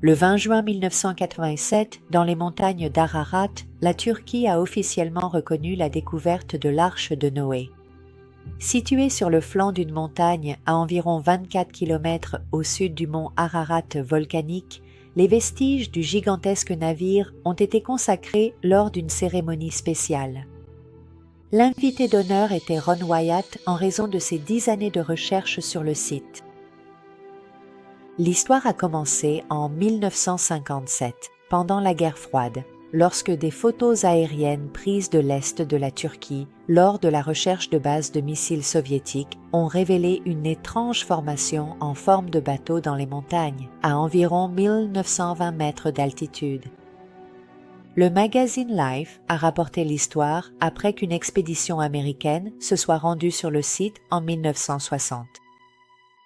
Le 20 juin 1987, dans les montagnes d'Ararat, la Turquie a officiellement reconnu la découverte de l'Arche de Noé. Située sur le flanc d'une montagne à environ 24 km au sud du mont Ararat volcanique, les vestiges du gigantesque navire ont été consacrés lors d'une cérémonie spéciale. L'invité d'honneur était Ron Wyatt en raison de ses 10 années de recherche sur le site. L'histoire a commencé en 1957, pendant la guerre froide, lorsque des photos aériennes prises de l'est de la Turquie lors de la recherche de bases de missiles soviétiques ont révélé une étrange formation en forme de bateau dans les montagnes, à environ 1920 mètres d'altitude. Le magazine Life a rapporté l'histoire après qu'une expédition américaine se soit rendue sur le site en 1960.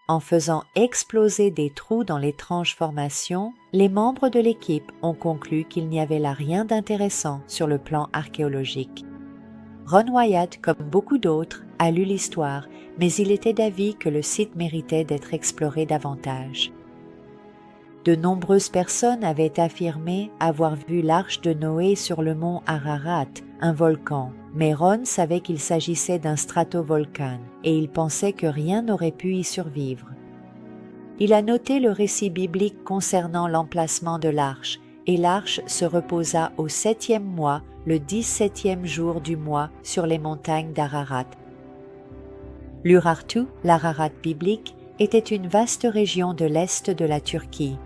En faisant exploser des trous dans l'étrange formation, les membres de l'équipe ont conclu qu'il n'y avait là rien d'intéressant sur le plan archéologique. Ron Wyatt, comme beaucoup d'autres, a lu l'histoire, mais il était d'avis que le site méritait d'être exploré davantage. De nombreuses personnes avaient affirmé avoir vu l'Arche de Noé sur le mont Ararat, un volcan, mais Ron savait qu'il s'agissait d'un stratovolcane et il pensait que rien n'aurait pu y survivre. Il a noté le récit biblique concernant l'emplacement de l'arche, et l'arche se reposa au 7e mois, le 17e jour du mois, sur les montagnes d'Ararat. L'Urartu, l'Ararat biblique, était une vaste région de l'est de la Turquie.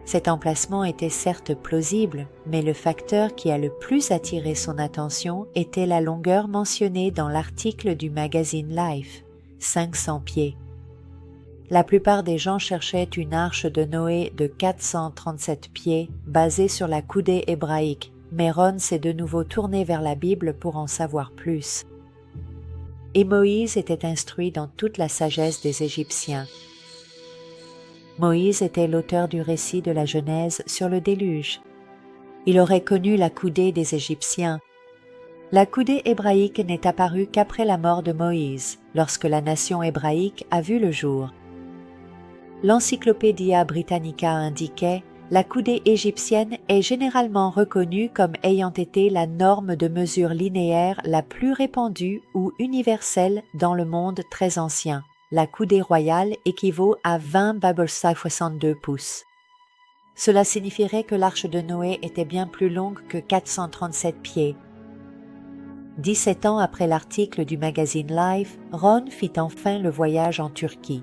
Cet emplacement était certes plausible, mais le facteur qui a le plus attiré son attention était la longueur mentionnée dans l'article du magazine Life, 500 pieds. La plupart des gens cherchaient une arche de Noé de 437 pieds, basée sur la coudée hébraïque, mais Ron s'est de nouveau tourné vers la Bible pour en savoir plus. Et Moïse était instruit dans toute la sagesse des Égyptiens. Moïse était l'auteur du récit de la Genèse sur le déluge. Il aurait connu la coudée des Égyptiens. La coudée hébraïque n'est apparue qu'après la mort de Moïse, lorsque la nation hébraïque a vu le jour. L'Encyclopædia Britannica indiquait « La coudée égyptienne est généralement reconnue comme ayant été la norme de mesure linéaire la plus répandue ou universelle dans le monde très ancien. La coudée royale équivaut à 20 babelsa 62 pouces. Cela signifierait que l'arche de Noé était bien plus longue que 437 pieds. 17 ans après l'article du magazine Life, Ron fit enfin le voyage en Turquie.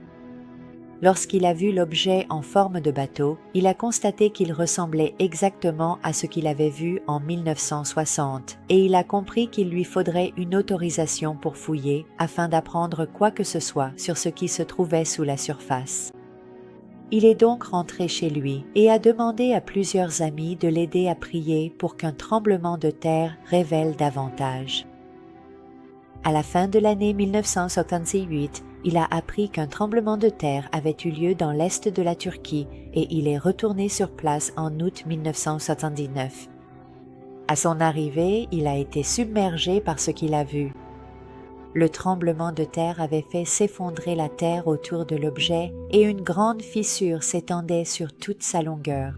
Lorsqu'il a vu l'objet en forme de bateau, il a constaté qu'il ressemblait exactement à ce qu'il avait vu en 1960 et il a compris qu'il lui faudrait une autorisation pour fouiller afin d'apprendre quoi que ce soit sur ce qui se trouvait sous la surface. Il est donc rentré chez lui et a demandé à plusieurs amis de l'aider à prier pour qu'un tremblement de terre révèle davantage. À la fin de l'année 1978, il a appris qu'un tremblement de terre avait eu lieu dans l'est de la Turquie et il est retourné sur place en août 1979. À son arrivée, il a été submergé par ce qu'il a vu. Le tremblement de terre avait fait s'effondrer la terre autour de l'objet et une grande fissure s'étendait sur toute sa longueur.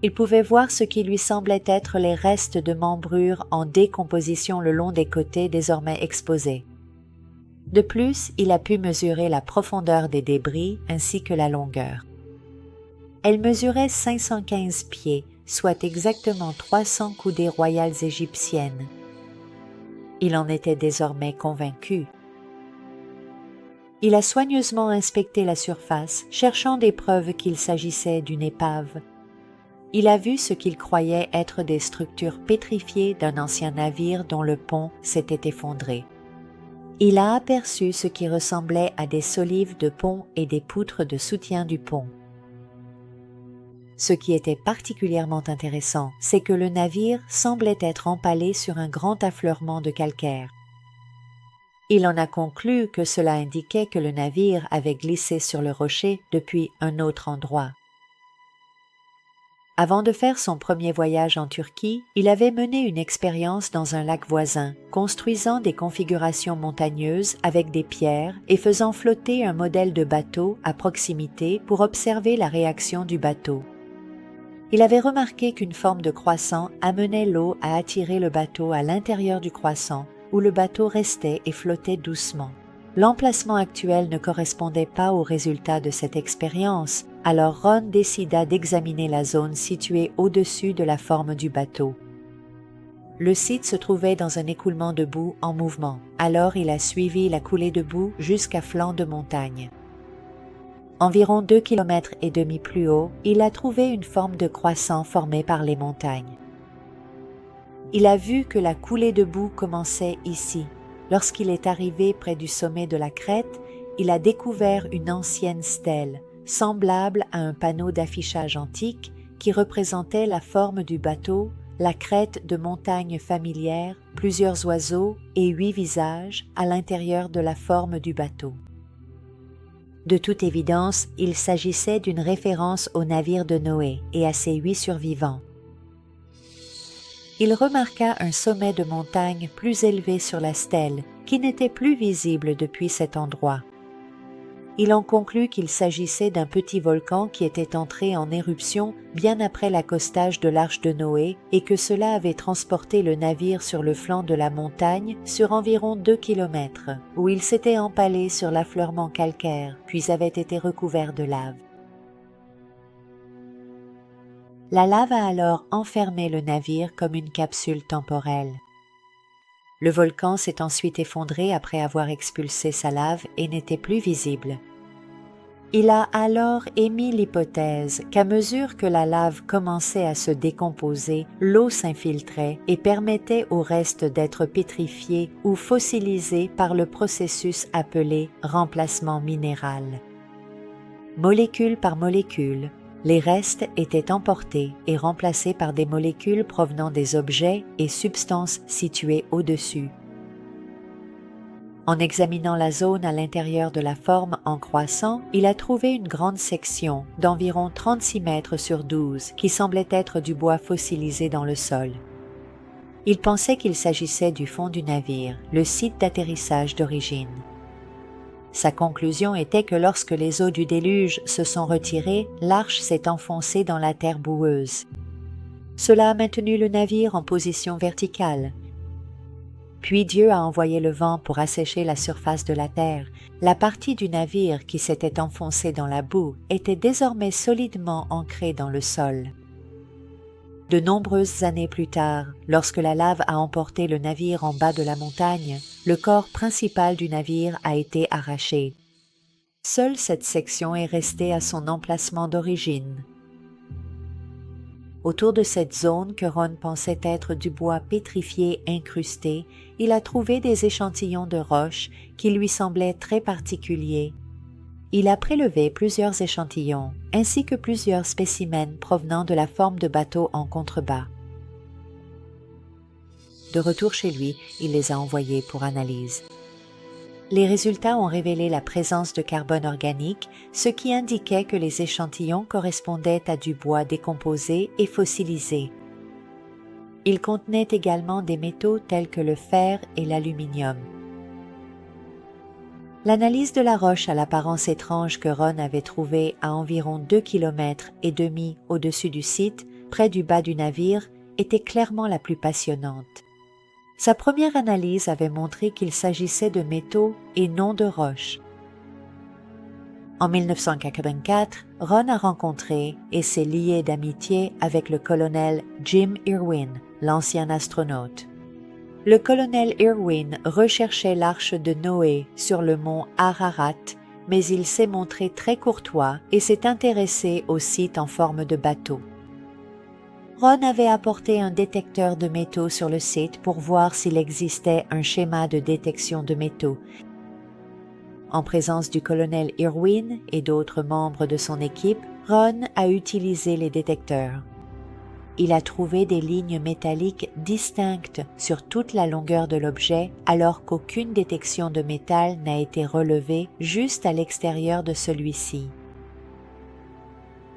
Il pouvait voir ce qui lui semblait être les restes de membrures en décomposition le long des côtés désormais exposés. De plus, il a pu mesurer la profondeur des débris ainsi que la longueur. Elle mesurait 515 pieds, soit exactement 300 coudées royales égyptiennes. Il en était désormais convaincu. Il a soigneusement inspecté la surface, cherchant des preuves qu'il s'agissait d'une épave. Il a vu ce qu'il croyait être des structures pétrifiées d'un ancien navire dont le pont s'était effondré. Il a aperçu ce qui ressemblait à des solives de pont et des poutres de soutien du pont. Ce qui était particulièrement intéressant, c'est que le navire semblait être empalé sur un grand affleurement de calcaire. Il en a conclu que cela indiquait que le navire avait glissé sur le rocher depuis un autre endroit. Avant de faire son premier voyage en Turquie, il avait mené une expérience dans un lac voisin, construisant des configurations montagneuses avec des pierres et faisant flotter un modèle de bateau à proximité pour observer la réaction du bateau. Il avait remarqué qu'une forme de croissant amenait l'eau à attirer le bateau à l'intérieur du croissant, où le bateau restait et flottait doucement. L'emplacement actuel ne correspondait pas aux résultats de cette expérience, alors Ron décida d'examiner la zone située au-dessus de la forme du bateau. Le site se trouvait dans un écoulement de boue en mouvement, alors il a suivi la coulée de boue jusqu'à flanc de montagne. Environ 2,5 km plus haut, il a trouvé une forme de croissant formée par les montagnes. Il a vu que la coulée de boue commençait ici. Lorsqu'il est arrivé près du sommet de la crête, il a découvert une ancienne stèle, semblable à un panneau d'affichage antique qui représentait la forme du bateau, la crête de montagne familière, plusieurs oiseaux et 8 visages à l'intérieur de la forme du bateau. De toute évidence, il s'agissait d'une référence au navire de Noé et à ses 8 survivants. Il remarqua un sommet de montagne plus élevé sur la stèle, qui n'était plus visible depuis cet endroit. Il en conclut qu'il s'agissait d'un petit volcan qui était entré en éruption bien après l'accostage de l'Arche de Noé et que cela avait transporté le navire sur le flanc de la montagne sur environ 2 km, où il s'était empalé sur l'affleurement calcaire, puis avait été recouvert de lave. La lave a alors enfermé le navire comme une capsule temporelle. Le volcan s'est ensuite effondré après avoir expulsé sa lave et n'était plus visible. Il a alors émis l'hypothèse qu'à mesure que la lave commençait à se décomposer, l'eau s'infiltrait et permettait au reste d'être pétrifié ou fossilisé par le processus appelé remplacement minéral. Molécule par molécule, les restes étaient emportés et remplacés par des molécules provenant des objets et substances situées au-dessus. En examinant la zone à l'intérieur de la forme en croissant, il a trouvé une grande section d'environ 36 mètres sur 12 qui semblait être du bois fossilisé dans le sol. Il pensait qu'il s'agissait du fond du navire, le site d'atterrissage d'origine. Sa conclusion était que lorsque les eaux du déluge se sont retirées, l'arche s'est enfoncée dans la terre boueuse. Cela a maintenu le navire en position verticale. Puis Dieu a envoyé le vent pour assécher la surface de la terre. La partie du navire qui s'était enfoncée dans la boue était désormais solidement ancrée dans le sol. De nombreuses années plus tard, lorsque la lave a emporté le navire en bas de la montagne, le corps principal du navire a été arraché. Seule cette section est restée à son emplacement d'origine. Autour de cette zone que Ron pensait être du bois pétrifié incrusté, il a trouvé des échantillons de roches qui lui semblaient très particuliers. Il a prélevé plusieurs échantillons, ainsi que plusieurs spécimens provenant de la forme de bateau en contrebas. De retour chez lui, il les a envoyés pour analyse. Les résultats ont révélé la présence de carbone organique, ce qui indiquait que les échantillons correspondaient à du bois décomposé et fossilisé. Ils contenaient également des métaux tels que le fer et l'aluminium. L'analyse de la roche à l'apparence étrange que Ron avait trouvée à environ 2,5 km au-dessus du site, près du bas du navire, était clairement la plus passionnante. Sa première analyse avait montré qu'il s'agissait de métaux et non de roches. En 1984, Ron a rencontré et s'est lié d'amitié avec le colonel Jim Irwin, l'ancien astronaute. Le colonel Irwin recherchait l'arche de Noé sur le mont Ararat, mais il s'est montré très courtois et s'est intéressé au site en forme de bateau. Ron avait apporté un détecteur de métaux sur le site pour voir s'il existait un schéma de détection de métaux. En présence du colonel Irwin et d'autres membres de son équipe, Ron a utilisé les détecteurs. Il a trouvé des lignes métalliques distinctes sur toute la longueur de l'objet, alors qu'aucune détection de métal n'a été relevée juste à l'extérieur de celui-ci.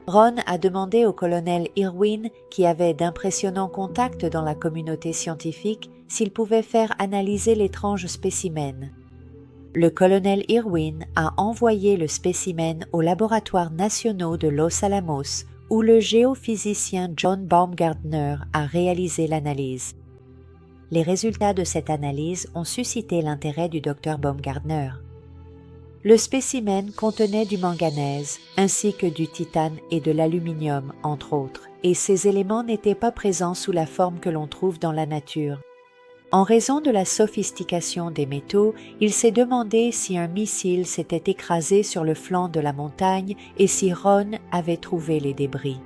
Ron a demandé au colonel Irwin, qui avait d'impressionnants contacts dans la communauté scientifique, s'il pouvait faire analyser l'étrange spécimen. Le colonel Irwin a envoyé le spécimen aux laboratoires nationaux de Los Alamos, où le géophysicien John Baumgartner a réalisé l'analyse. Les résultats de cette analyse ont suscité l'intérêt du docteur Baumgartner. Le spécimen contenait du manganèse, ainsi que du titane et de l'aluminium, entre autres, et ces éléments n'étaient pas présents sous la forme que l'on trouve dans la nature. En raison de la sophistication des métaux, il s'est demandé si un missile s'était écrasé sur le flanc de la montagne et si Ron avait trouvé les débris.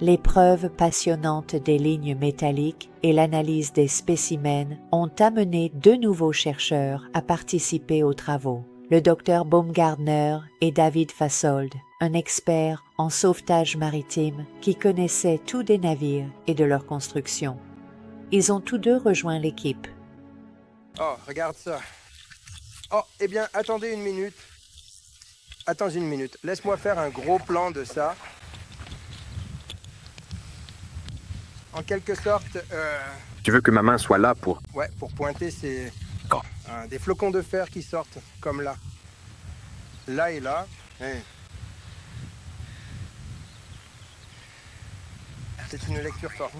Les preuves passionnantes des lignes métalliques et l'analyse des spécimens ont amené deux nouveaux chercheurs à participer aux travaux, le docteur Baumgartner et David Fasold, un expert en sauvetage maritime qui connaissait tout des navires et de leur construction. Ils ont tous deux rejoint l'équipe. Oh, regarde ça. Oh, eh bien, attendez une minute. Attends une minute. Laisse-moi faire un gros plan de ça. En quelque sorte, Tu veux que ma main soit là pour... ouais, pour pointer ces... Quand des flocons de fer qui sortent, comme là. Là et là. C'est une lecture forte.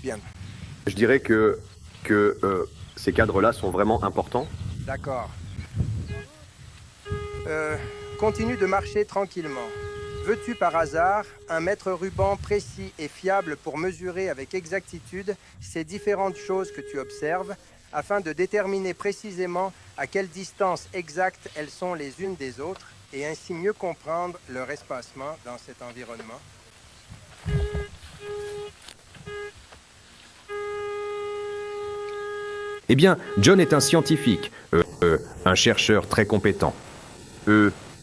Bien. Je dirais que ces cadres-là sont vraiment importants. D'accord. Continue de marcher tranquillement. Veux-tu par hasard un mètre ruban précis et fiable pour mesurer avec exactitude ces différentes choses que tu observes, afin de déterminer précisément à quelle distance exacte elles sont les unes des autres, et ainsi mieux comprendre leur espacement dans cet environnement? Eh bien, John est un scientifique, un chercheur très compétent.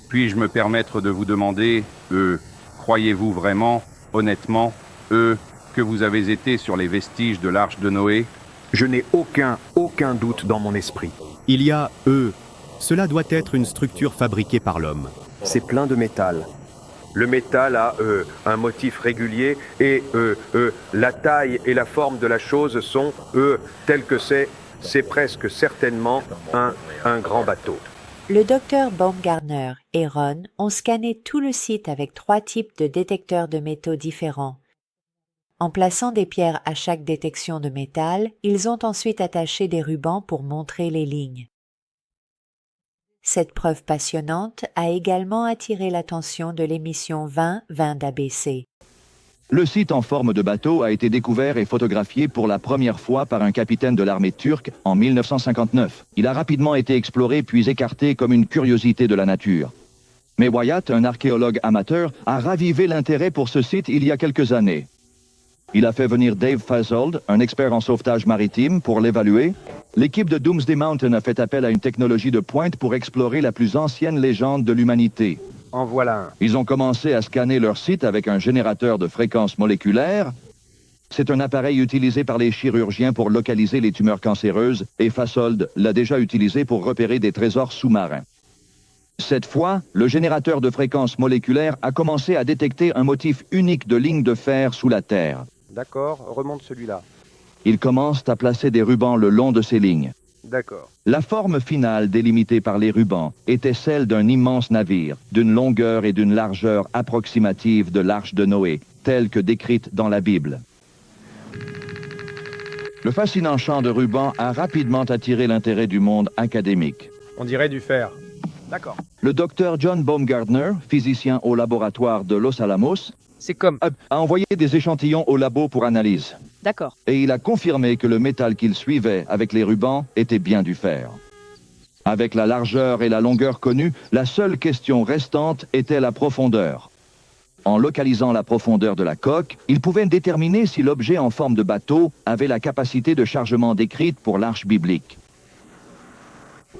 Puis-je me permettre de vous demander, croyez-vous vraiment, honnêtement, que vous avez été sur les vestiges de l'arche de Noé? Je n'ai aucun doute dans mon esprit. Il y a Cela doit être une structure fabriquée par l'homme. C'est plein de métal. Le métal a un motif régulier et la taille et la forme de la chose sont telles que c'est presque certainement un grand bateau. Le docteur Baumgartner et Ron ont scanné tout le site avec 3 types de détecteurs de métaux différents. En plaçant des pierres à chaque détection de métal, ils ont ensuite attaché des rubans pour montrer les lignes. Cette preuve passionnante a également attiré l'attention de l'émission 20 d'ABC. Le site en forme de bateau a été découvert et photographié pour la première fois par un capitaine de l'armée turque en 1959. Il a rapidement été exploré puis écarté comme une curiosité de la nature. Mais Wyatt, un archéologue amateur, a ravivé l'intérêt pour ce site il y a quelques années. Il a fait venir Dave Fasold, un expert en sauvetage maritime, pour l'évaluer. L'équipe de Doomsday Mountain a fait appel à une technologie de pointe pour explorer la plus ancienne légende de l'humanité. En voilà un. Ils ont commencé à scanner leur site avec un générateur de fréquences moléculaires. C'est un appareil utilisé par les chirurgiens pour localiser les tumeurs cancéreuses et Fasold l'a déjà utilisé pour repérer des trésors sous-marins. Cette fois, le générateur de fréquences moléculaires a commencé à détecter un motif unique de lignes de fer sous la Terre. D'accord, remonte celui-là. Ils commencent à placer des rubans le long de ces lignes. D'accord. La forme finale délimitée par les rubans était celle d'un immense navire, d'une longueur et d'une largeur approximative de l'arche de Noé, telle que décrite dans la Bible. Le fascinant champ de rubans a rapidement attiré l'intérêt du monde académique. On dirait du fer. D'accord. Le docteur John Baumgartner, physicien au laboratoire de Los Alamos, a envoyé des échantillons au labo pour analyse. D'accord. Et il a confirmé que le métal qu'il suivait avec les rubans était bien du fer. Avec la largeur et la longueur connues, la seule question restante était la profondeur. En localisant la profondeur de la coque, il pouvait déterminer si l'objet en forme de bateau avait la capacité de chargement décrite pour l'arche biblique.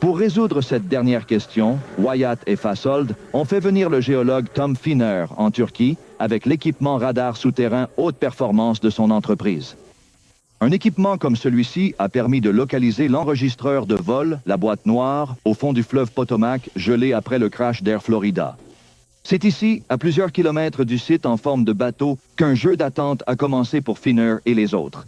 Pour résoudre cette dernière question, Wyatt et Fasold ont fait venir le géologue Tom Finner en Turquie avec l'équipement radar souterrain haute performance de son entreprise. Un équipement comme celui-ci a permis de localiser l'enregistreur de vol, la boîte noire, au fond du fleuve Potomac, gelé après le crash d'Air Florida. C'est ici, à plusieurs kilomètres du site en forme de bateau, qu'un jeu d'attente a commencé pour Finner et les autres.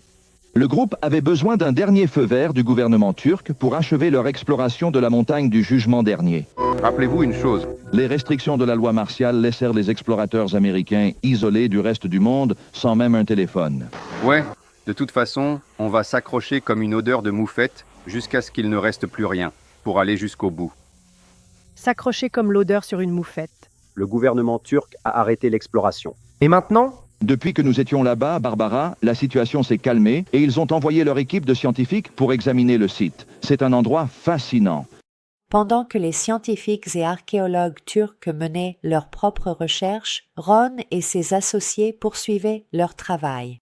Le groupe avait besoin d'un dernier feu vert du gouvernement turc pour achever leur exploration de la montagne du jugement dernier. Rappelez-vous une chose, Les restrictions de la loi martiale laissèrent les explorateurs américains isolés du reste du monde sans même un téléphone. ouais, de toute façon, on va s'accrocher comme une odeur de moufette jusqu'à ce qu'il ne reste plus rien, pour aller jusqu'au bout. S'accrocher comme l'odeur sur une moufette. Le gouvernement turc a arrêté l'exploration. Et maintenant? Depuis que nous étions là-bas, Barbara, la situation s'est calmée et ils ont envoyé leur équipe de scientifiques pour examiner le site. C'est un endroit fascinant. Pendant que les scientifiques et archéologues turcs menaient leurs propres recherches, Ron et ses associés poursuivaient leur travail.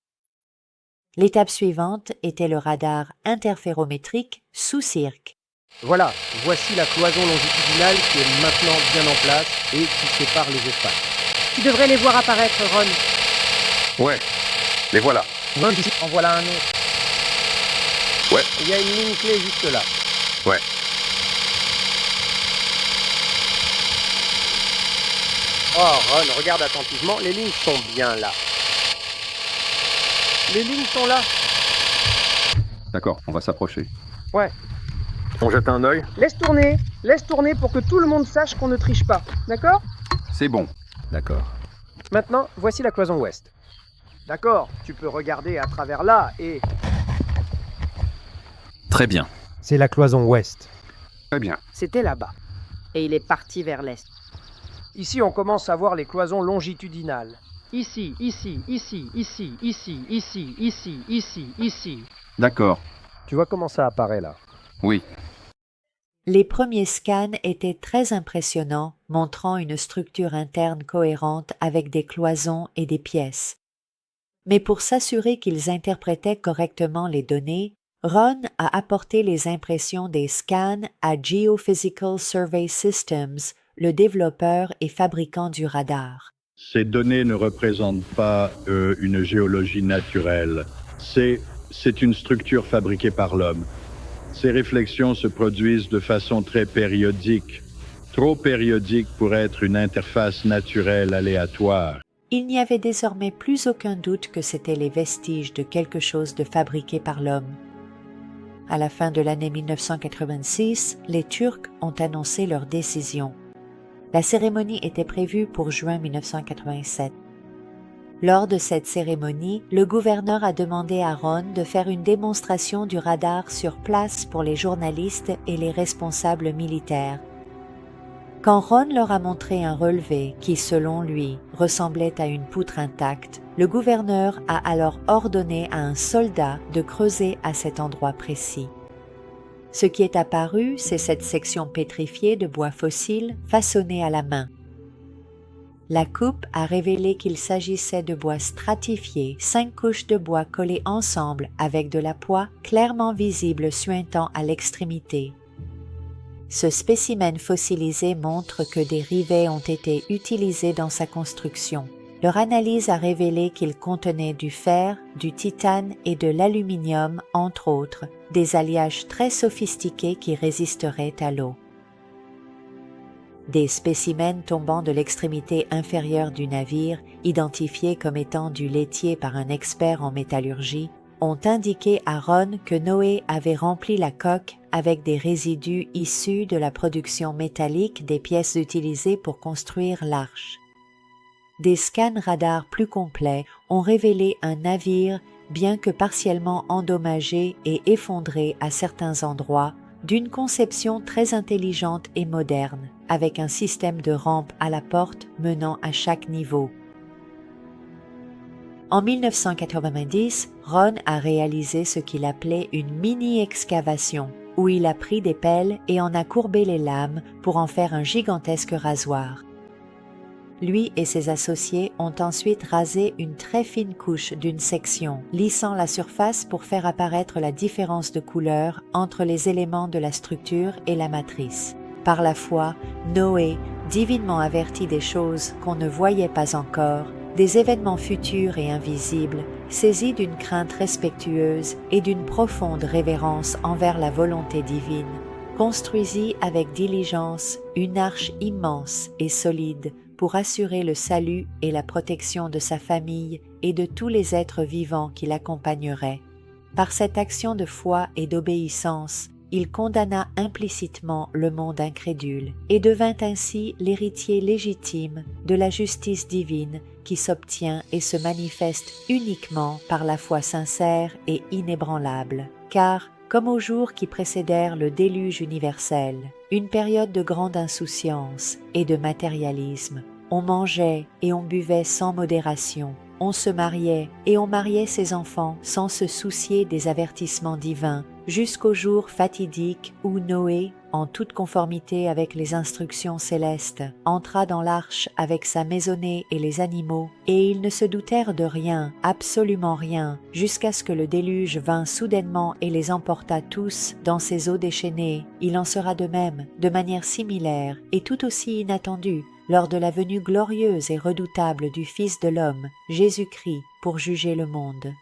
L'étape suivante était le radar interférométrique sous cirque. Voilà, voici la cloison longitudinale qui est maintenant bien en place et qui sépare les espaces. Tu devrais les voir apparaître, Ron. Ouais, les voilà. En voilà un autre. Ouais. Il y a une ligne clé juste là. Ouais. Oh, Ron, regarde attentivement, les lignes sont bien là. Les lignes sont là. D'accord, on va s'approcher. Ouais. On jette un œil? Laisse tourner pour que tout le monde sache qu'on ne triche pas. D'accord? C'est bon. D'accord. Maintenant, voici la cloison ouest. D'accord, tu peux regarder à travers là et... Très bien. C'est la cloison ouest. Très bien. C'était là-bas. Et il est parti vers l'est. Ici, on commence à voir les cloisons longitudinales. Ici, ici, ici, ici, ici, ici, ici, ici, ici. D'accord. Tu vois comment ça apparaît là? Oui. Les premiers scans étaient très impressionnants, montrant une structure interne cohérente avec des cloisons et des pièces. Mais pour s'assurer qu'ils interprétaient correctement les données, Ron a apporté les impressions des scans à Geophysical Survey Systems, le développeur et fabricant du radar. Ces données ne représentent pas une géologie naturelle. C'est une structure fabriquée par l'homme. Ces réflexions se produisent de façon très périodique, trop périodique pour être une interface naturelle aléatoire. Il n'y avait désormais plus aucun doute que c'étaient les vestiges de quelque chose de fabriqué par l'homme. À la fin de l'année 1986, les Turcs ont annoncé leur décision. La cérémonie était prévue pour juin 1987. Lors de cette cérémonie, le gouverneur a demandé à Ron de faire une démonstration du radar sur place pour les journalistes et les responsables militaires. Quand Ron leur a montré un relevé qui, selon lui, ressemblait à une poutre intacte, le gouverneur a alors ordonné à un soldat de creuser à cet endroit précis. Ce qui est apparu, c'est cette section pétrifiée de bois fossile façonnée à la main. La coupe a révélé qu'il s'agissait de bois stratifié, 5 couches de bois collées ensemble avec de la poix clairement visible suintant à l'extrémité. Ce spécimen fossilisé montre que des rivets ont été utilisés dans sa construction. Leur analyse a révélé qu'il contenait du fer, du titane et de l'aluminium, entre autres, des alliages très sophistiqués qui résisteraient à l'eau. Des spécimens tombant de l'extrémité inférieure du navire, identifiés comme étant du laitier par un expert en métallurgie, ont indiqué à Ron que Noé avait rempli la coque avec des résidus issus de la production métallique des pièces utilisées pour construire l'arche. Des scans radars plus complets ont révélé un navire, bien que partiellement endommagé et effondré à certains endroits, d'une conception très intelligente et moderne, avec un système de rampes à la porte menant à chaque niveau. En 1990, Ron a réalisé ce qu'il appelait une mini-excavation, où il a pris des pelles et en a courbé les lames pour en faire un gigantesque rasoir. Lui et ses associés ont ensuite rasé une très fine couche d'une section, lissant la surface pour faire apparaître la différence de couleur entre les éléments de la structure et la matrice. Par la foi, Noé, divinement averti des choses qu'on ne voyait pas encore, des événements futurs et invisibles, saisi d'une crainte respectueuse et d'une profonde révérence envers la volonté divine, construisit avec diligence une arche immense et solide pour assurer le salut et la protection de sa famille et de tous les êtres vivants qui l'accompagneraient. Par cette action de foi et d'obéissance, il condamna implicitement le monde incrédule et devint ainsi l'héritier légitime de la justice divine qui s'obtient et se manifeste uniquement par la foi sincère et inébranlable. Car, comme aux jours qui précédèrent le déluge universel, une période de grande insouciance et de matérialisme, on mangeait et on buvait sans modération, on se mariait et on mariait ses enfants sans se soucier des avertissements divins, jusqu'au jour fatidique où Noé, en toute conformité avec les instructions célestes, entra dans l'arche avec sa maisonnée et les animaux, et ils ne se doutèrent de rien, absolument rien, jusqu'à ce que le déluge vînt soudainement et les emporta tous dans ses eaux déchaînées. Il en sera de même, de manière similaire et tout aussi inattendue, lors de la venue glorieuse et redoutable du Fils de l'homme, Jésus-Christ, pour juger le monde.